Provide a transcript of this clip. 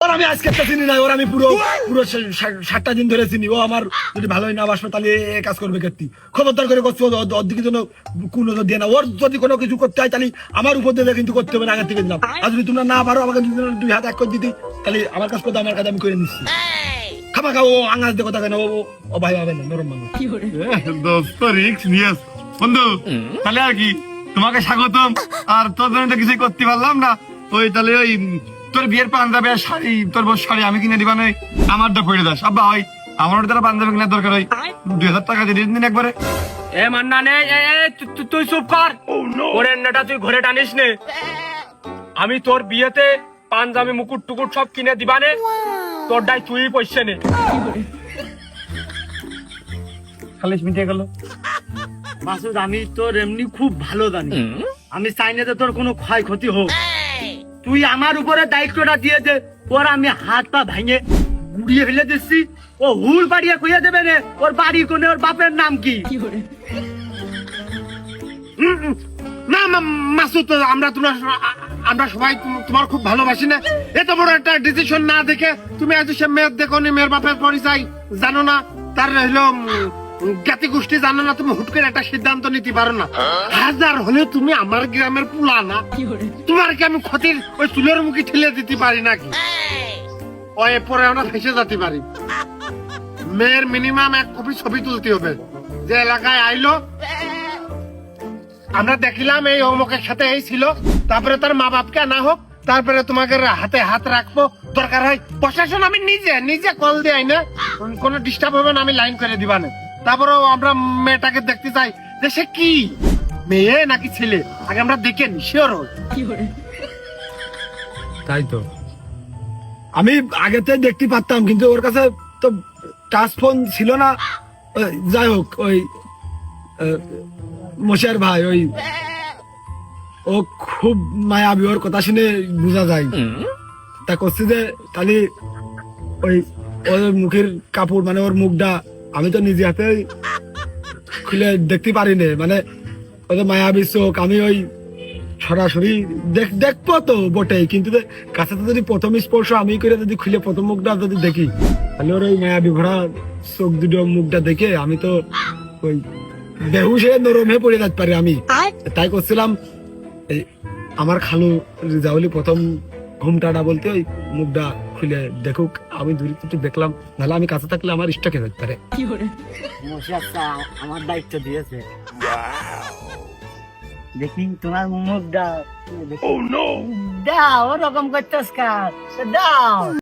ওর আমি আজকে একটা চিনি না, ওর আমি পুরো পুরো 7টা দিন ধরে চিনি। ও আমার যদি ভালোই না বাসবে তাহলে এ কাজ করবে কেতি। খবরদার করে করছো, ওর দিকে যেন কোন নজর দিয়ে না। ওর যদি কোনো কিছু করতে হয় তাহলে আমার উপর দিয়ে কিন্তু করতে হবে না, আগে থেকে দিলাম। আর যদি তোমরা না পারো আমাকে যদি 2 হাত এক করে দিতে, তাহলে আমার কাজ করতে, আমার কাজ আমি করে নিচ্ছি। খামা খাও ও আঙাজ দিয়ে কথা কেন, ও ভাই হবে না, নরম মানুষ। দোস্ত রিক্স নিয়েস বন্ধু, তাহলে আর কি তোমাকে স্বাগতম। আর তোর জন্য তো কিছুই করতে পারলাম না। ওই তাহলে ওই তোর বিয়ের পাঞ্জাবি আর শাড়ি, তোর বউ শাড়ি আমি কিনে দিবা নাই, আমারটা পড়ে দাস। আব্বা হয় আমার দ্বারা পাঞ্জাবি কেনার দরকার হয়, 2000 টাকা দিয়ে দিন একবারে। এ মান্না নে, তুই চুপ কর। ওর এন্নাটা তুই ঘরে টানিস নে। আমি তোর বিয়েতে পাঞ্জাবি মুকুট টুকুট সব কিনে দিবানে, তোর ডাই তুই পয়সা নে। খালিশ মিটে গেল। মাসুদ, আমি তোর এমনি খুব ভালো জানি, আমি চাই না যে তোর কোনো ক্ষয়ক্ষতি হোক। তুই আমার উপরে দায়িত্বটা দিয়ে দে। ওর আমি হাত পা ভেঙে গুড়িয়ে ফেলে দিচ্ছি, ও হুল বাড়িয়ে কইয়া দেবে নে ওর বাড়ি কোনে, ওর বাপের নাম কি। না মাসুদ, আমরা সবাই তোমার খুব ভালোবাসি না। এত বড় একটা ডিসিশন না দেখে তুমি আজ সে মেয়ের দেখো নি, মেয়ের বাপের পরিচয় জানো না, তার হলো জ্ঞাতি গোষ্ঠী জানো না, তুমি হুট করে একটা সিদ্ধান্ত নিতে পারো না। হাজার হলেও তুমি আমার গ্রামের পুলা না, তোমার কি আমি ক্ষতির ওই চুলের মুখে ঠেলে দিতে পারি নাকি? ওই পরে আমরা ফেসে যেতে পারি। মেয়ের মিনিমাম 1 কপি ছবি তুলতে হবে। যে এলাকায় আইলো আমরা দেখিলাম এই অমুকের সাথে এই ছিল, তারপরে তার মা বাপকে আনা হোক, তারপরে তোমাকে হাতে হাত রাখবো। দরকার হয় প্রশাসন আমি নিজে কল দিয়ে না, কোনো ডিস্টার্ব হবে না, আমি লাইন করে দিবা না। তারপরেও আমরা মেয়েটাকে দেখতে চাই যে সে কি মেয়ে নাকি ছেলে, আগে আমরা দেখে নি, শিওর হই। তাই তো আমি আগেতে দেখতে পারতাম, কিন্তু ওর কাছে তো টাচ ফোন ছিল না। যাই হোক, ওই মশার ভাই, ওই ও খুব মায়াবী, ওর কথা শুনে বোঝা যায়। তা করছি যে তাহলে ওই ওর মুখের কাপড়, মানে ওর মুখটা আমি তো নিজে হাতে খুলে দেখতে পারি না, মানে ওদের মায়াবী চোখ। আমি ওই সরাসরি দেখবো তো বটেই, কিন্তু কাছে তো যদি প্রথম স্পর্শ আমি করে যদি খুলে প্রথম মুখটা যদি দেখি, তাহলে ওর ওই মায়াবী ভরা চোখ দুটো মুখটা দেখে আমি তো ওই বেহুশ হয়ে নরম হয়ে পড়ে যেতে পারি আমি। তাই করছিলাম আমার খালু রিজাউলি প্রথম ঘুমটাটা বলতে ওই মুখটা খুলে দেখুক, আমি দূরে একটু দেখলাম, নাহলে আমি কাছে থাকলে আমার ইষ্টকে যেতে পারে। আমার দায়িত্ব দিয়েছে, দেখি তোমার মুখটা দাও, ওরকম করতেস কাজ দাও।